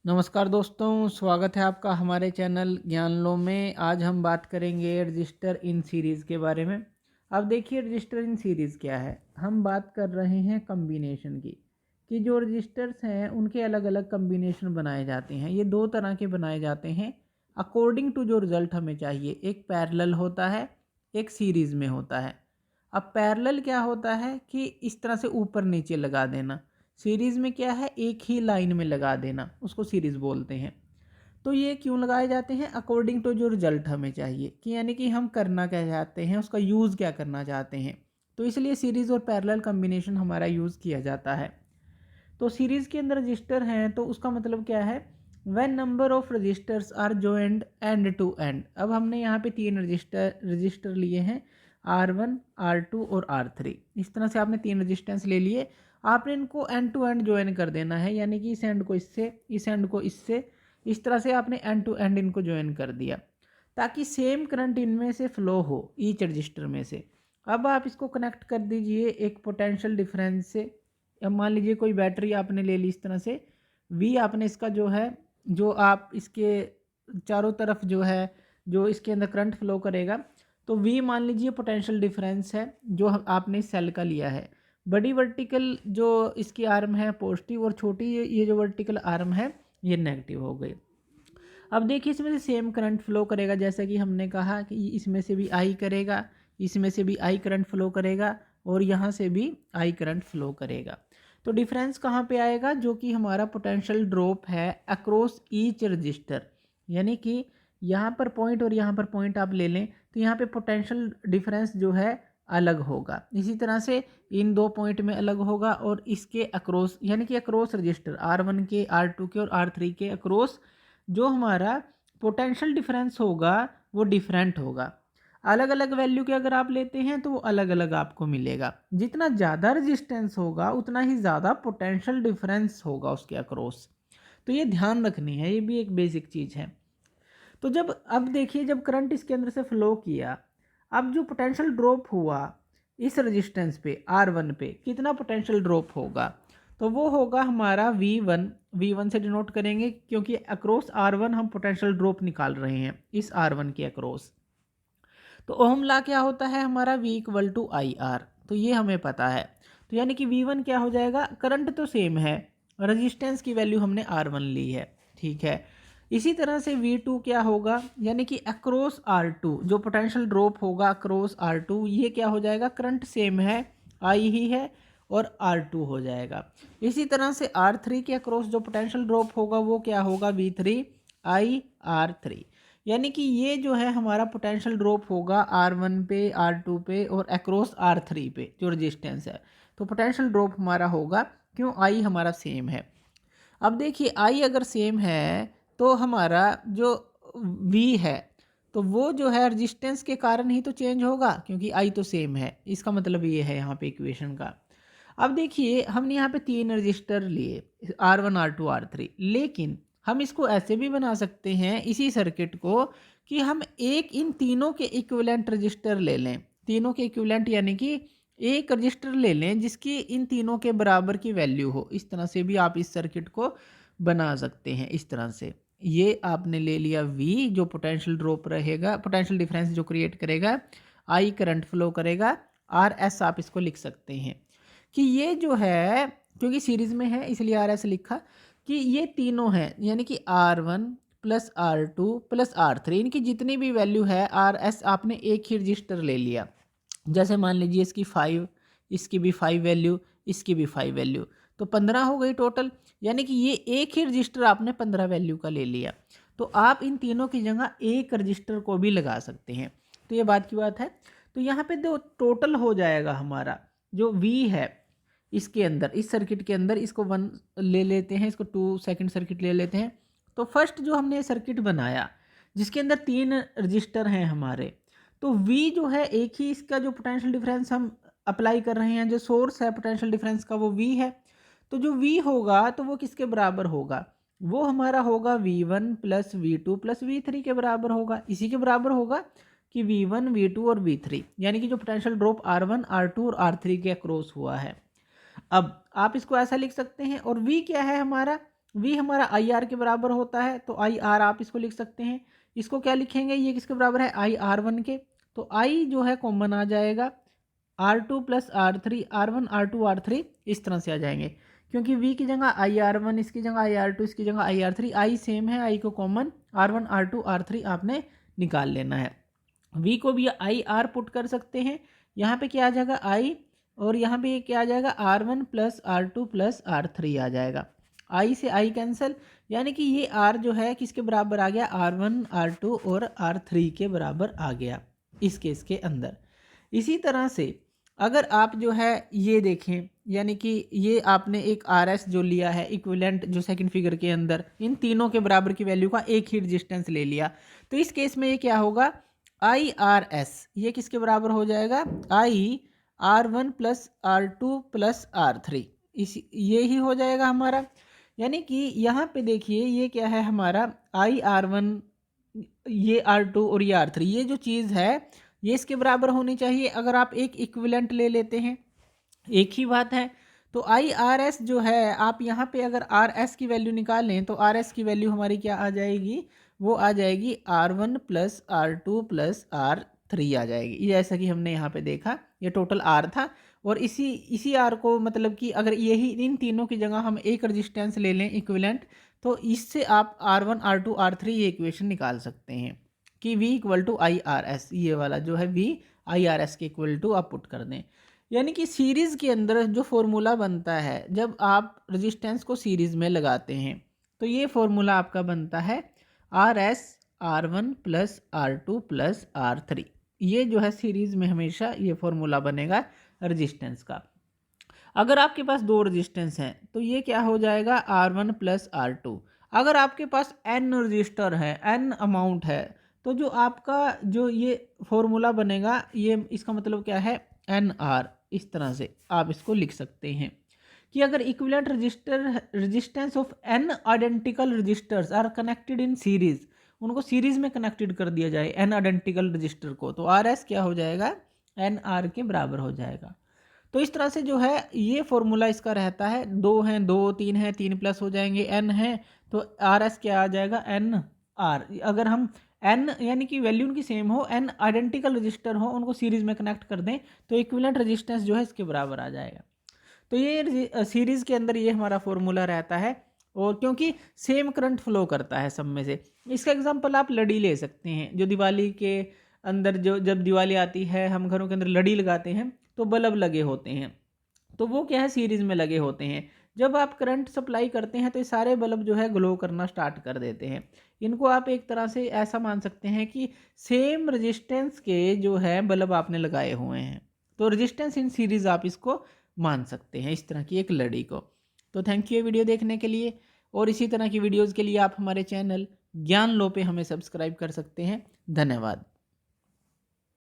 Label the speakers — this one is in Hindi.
Speaker 1: नमस्कार दोस्तों, स्वागत है आपका हमारे चैनल ज्ञान लो में। आज हम बात करेंगे रजिस्टर इन सीरीज़ के बारे में। अब देखिए रजिस्टर इन सीरीज़ क्या है। हम बात कर रहे हैं कम्बिनेशन की, कि जो रजिस्टर्स हैं उनके अलग अलग कम्बिनेशन बनाए जाते हैं। ये दो तरह के बनाए जाते हैं अकॉर्डिंग टू जो रिज़ल्ट हमें चाहिए। एक पैरेलल होता है, एक सीरीज़ में होता है। अब पैरेलल क्या होता है कि इस तरह से ऊपर नीचे लगा देना। सीरीज़ में क्या है, एक ही लाइन में लगा देना, उसको सीरीज़ बोलते हैं। तो ये क्यों लगाए जाते हैं, अकॉर्डिंग टू जो रिजल्ट हमें चाहिए, कि यानी कि हम करना क्या चाहते हैं, उसका यूज़ क्या करना चाहते हैं। तो इसलिए सीरीज़ और पैरेलल कम्बिनेशन हमारा यूज़ किया जाता है। तो सीरीज़ के अंदर रजिस्टर हैं तो उसका मतलब क्या है, when number of resistors are joined end to end. अब हमने यहाँ पे तीन रजिस्टर लिए हैं, R1, R2 और R3। इस तरह से आपने तीन रजिस्टेंस ले लिए। आपने इनको एंड टू एंड ज्वाइन कर देना है, यानी कि इस एंड को इससे, इस एंड को इससे, इस तरह से आपने एंड टू एंड इनको ज्वाइन कर दिया ताकि सेम करंट इनमें से फ्लो हो ईच रजिस्टर में से। अब आप इसको कनेक्ट कर दीजिए एक पोटेंशियल डिफरेंस से। अब मान लीजिए कोई बैटरी आपने ले ली इस तरह से, वी आपने इसका जो है, जो आप इसके चारों तरफ जो है, जो इसके अंदर करंट फ्लो करेगा, तो वी मान लीजिए पोटेंशियल डिफरेंस है जो आपने इस सेल का लिया है। बड़ी वर्टिकल जो इसकी आर्म है पॉजिटिव और छोटी ये जो वर्टिकल आर्म है ये नेगेटिव हो गई। अब देखिए इसमें से सेम करंट फ्लो करेगा, जैसा कि हमने कहा कि इसमें से भी आई करेगा, इसमें से भी आई करंट फ्लो करेगा और यहाँ से भी आई करंट फ्लो करेगा। तो डिफरेंस कहाँ पे आएगा, जो कि हमारा पोटेंशियल ड्रॉप है अक्रॉस ईच रजिस्टर। यानी कि यहाँ पर पॉइंट और यहाँ पर पॉइंट आप ले लें तो यहाँ पे पोटेंशियल डिफरेंस जो है अलग होगा। इसी तरह से इन दो पॉइंट में अलग होगा और इसके अक्रॉस, यानी कि अक्रॉस रजिस्टर R1 के, R2 के और R3 के अक्रॉस जो हमारा पोटेंशियल डिफरेंस होगा वो डिफरेंट होगा। अलग अलग वैल्यू के अगर आप लेते हैं तो वो अलग अलग आपको मिलेगा। जितना ज़्यादा रेजिस्टेंस होगा उतना ही ज़्यादा पोटेंशियल डिफरेंस होगा उसके अक्रॉस। तो ये ध्यान रखनी है, ये भी एक बेसिक चीज़ है। तो जब अब देखिए जब करंट इसके अंदर से फ्लो किया, अब जो पोटेंशियल ड्रॉप हुआ इस रेजिस्टेंस पे R1 पे कितना पोटेंशियल ड्रॉप होगा, तो वो होगा हमारा V1। V1 से डिनोट करेंगे क्योंकि अक्रॉस R1 हम पोटेंशियल ड्रॉप निकाल रहे हैं इस R1 के अक्रॉस। तो ओहम लॉ क्या होता है हमारा, V इक्वल टू IR। तो ये हमें पता है। तो यानी कि V1 क्या हो जाएगा, करंट तो सेम है, रेजिस्टेंस की वैल्यू हमने R1 ली है, ठीक है। इसी तरह से V2 क्या होगा, यानी कि अक्रॉस R2 जो पोटेंशियल ड्रॉप होगा अक्रॉस R2, ये क्या हो जाएगा, करंट सेम है, I ही है और R2 हो जाएगा। इसी तरह से R3 के अक्रॉस जो पोटेंशियल ड्रॉप होगा वो क्या होगा, V3 IR3। यानी कि ये जो है हमारा पोटेंशियल ड्रॉप होगा R1 पे, R2 पे और अक्रॉस R3 पे जो रेजिस्टेंस है। तो पोटेंशियल ड्रॉप हमारा होगा, क्यों, I हमारा सेम है। अब देखिए I अगर सेम है तो हमारा जो V है तो वो जो है रेजिस्टेंस के कारण ही तो चेंज होगा, क्योंकि I तो सेम है। इसका मतलब ये है यहाँ पे इक्वेशन का। अब देखिए हमने यहाँ पे तीन रजिस्टर लिए R1, R2, R3, लेकिन हम इसको ऐसे भी बना सकते हैं इसी सर्किट को कि हम एक इन तीनों के इक्विवेलेंट रजिस्टर ले लें। तीनों के इक्विवेलेंट यानी कि एक रजिस्टर ले लें जिसकी इन तीनों के बराबर की वैल्यू हो। इस तरह से भी आप इस सर्किट को बना सकते हैं। इस तरह से ये आपने ले लिया V जो पोटेंशियल ड्रॉप रहेगा, पोटेंशियल डिफरेंस जो क्रिएट करेगा, I करंट फ्लो करेगा, RS आप इसको लिख सकते हैं कि ये जो है, क्योंकि सीरीज में है इसलिए RS लिखा, कि ये तीनों हैं, यानी कि R1 plus R2 plus R3, इनकी जितनी भी वैल्यू है RS आपने एक ही रजिस्टर ले लिया। जैसे मान लीजिए इसकी 5, इसकी भी 5 वैल्यू, इसकी भी 5 वैल्यू, तो 15 हो गई टोटल। यानी कि ये एक ही रजिस्टर आपने 15 वैल्यू का ले लिया। तो आप इन तीनों की जगह एक रजिस्टर को भी लगा सकते हैं। तो ये बात की बात है। तो यहाँ पे जो टोटल हो जाएगा हमारा जो V है इसके अंदर, इस सर्किट के अंदर, इसको 1 ले लेते हैं, इसको 2 सेकंड सर्किट ले लेते हैं। तो फर्स्ट जो हमने सर्किट बनाया जिसके अंदर तीन रजिस्टर हैं हमारे, तो V जो है एक ही, इसका जो पोटेंशियल डिफरेंस हम अप्लाई कर रहे हैं, जो सोर्स है पोटेंशियल डिफरेंस का वो V है। तो जो V होगा तो वो किसके बराबर होगा, वो हमारा होगा V1 plus V2 plus V3 के बराबर होगा। इसी के बराबर होगा कि V1, V2 और V3, यानी कि जो पोटेंशियल ड्रॉप R1, R2 और R3 के अक्रॉस हुआ है। अब आप इसको ऐसा लिख सकते हैं। और V क्या है हमारा, V हमारा IR के बराबर होता है, तो IR आप इसको लिख सकते हैं। इसको क्या लिखेंगे, ये किसके बराबर है, IR1 के। तो I जो है कॉमन आ जाएगा, R2 plus R3, R1 R2 R3 इस तरह से आ जाएंगे, क्योंकि V की जगह IR1, इसकी जगह IR2, इसकी जगह IR3, I सेम है, I को कॉमन R1 R2 R3 आपने निकाल लेना है। V को भी IR पुट कर सकते हैं, यहाँ पे क्या आ जाएगा I, और यहाँ पे क्या आ जाएगा R1 plus R2 plus R3 आ जाएगा। I से I कैंसिल, यानी कि ये R जो है किसके बराबर आ गया, R1 R2 और R3 के बराबर आ गया इस केस के अंदर। इसी तरह से अगर आप जो है ये देखें, यानी कि ये आपने एक RS जो लिया है इक्विवेलेंट, जो सेकंड फिगर के अंदर इन तीनों के बराबर की वैल्यू का एक ही रेजिस्टेंस ले लिया, तो इस केस में ये क्या होगा, IRS ये किसके बराबर हो जाएगा, IR1 plus R2 plus R3, इस ये ही हो जाएगा हमारा। यानी कि यहाँ पे देखिए ये क्या है हमारा, IR1, ये R2 और ये R3, ये जो चीज़ है ये इसके बराबर होनी चाहिए। अगर आप एक इक्विवेलेंट ले लेते हैं, एक ही बात है, तो IRS जो है आप यहाँ पे अगर RS की वैल्यू निकालें तो RS की वैल्यू हमारी क्या आ जाएगी, वो आ जाएगी R1 plus R2 plus R3 आ जाएगी। जैसा कि हमने यहाँ पे देखा ये टोटल R था, और इसी R को मतलब कि अगर यही इन तीनों की जगह हम एक रजिस्टेंस ले लें इक्विवेलेंट, तो इससे आप R1 R2 R3 ये इक्वेशन निकाल सकते हैं कि V इक्वल टू IRS, ये वाला जो है V IRS के इक्वल टू आप पुट कर दें। यानी कि सीरीज़ के अंदर जो फॉर्मूला बनता है जब आप रेजिस्टेंस को सीरीज़ में लगाते हैं, तो ये फॉर्मूला आपका बनता है RS R1 plus R2 plus R3। ये जो है सीरीज़ में हमेशा ये फॉर्मूला बनेगा रेजिस्टेंस का। अगर आपके पास दो रेजिस्टेंस हैं तो ये क्या हो जाएगा, R1 प्लस R2। अगर आपके पास N रजिस्टर है, N अमाउंट है, तो जो आपका जो ये फॉर्मूला बनेगा, ये इसका मतलब क्या है, NR, इस तरह से आप इसको लिख सकते हैं कि अगर equivalent resistance of N identical resistors are connected in series, उनको सीरीज में कनेक्टेड कर दिया जाए N आइडेंटिकल रजिस्टर को, तो RS क्या हो जाएगा, NR के बराबर हो जाएगा। तो इस तरह से जो है ये फॉर्मूला इसका रहता है। दो हैं, दो, तीन है, तीन प्लस हो जाएंगे, N है, तो RS क्या आ जाएगा, NR। अगर हम N यानी कि वैल्यू उनकी सेम हो, N आइडेंटिकल रजिस्टर हो, उनको सीरीज में कनेक्ट कर दें, तो इक्विवेलेंट रेजिस्टेंस जो है इसके बराबर आ जाएगा। तो ये सीरीज के अंदर ये हमारा फॉर्मूला रहता है, और क्योंकि सेम करंट फ्लो करता है सब में से। इसका एग्जांपल आप लड़ी ले सकते हैं, जो दिवाली के अंदर जो जब दिवाली आती है हम घरों के अंदर लड़ी लगाते हैं तो बल्ब लगे होते हैं, तो वो क्या है, सीरीज में लगे होते हैं। जब आप करंट सप्लाई करते हैं तो ये सारे बल्ब जो है ग्लो करना स्टार्ट कर देते हैं। इनको आप एक तरह से ऐसा मान सकते हैं कि सेम रेजिस्टेंस के जो है बल्ब आपने लगाए हुए हैं, तो रेजिस्टेंस इन सीरीज आप इसको मान सकते हैं, इस तरह की एक लड़ी को। तो थैंक यू ये वीडियो देखने के लिए, और इसी तरह की वीडियोज़ के लिए आप हमारे चैनल ज्ञान लो पे हमें सब्सक्राइब कर सकते हैं। धन्यवाद।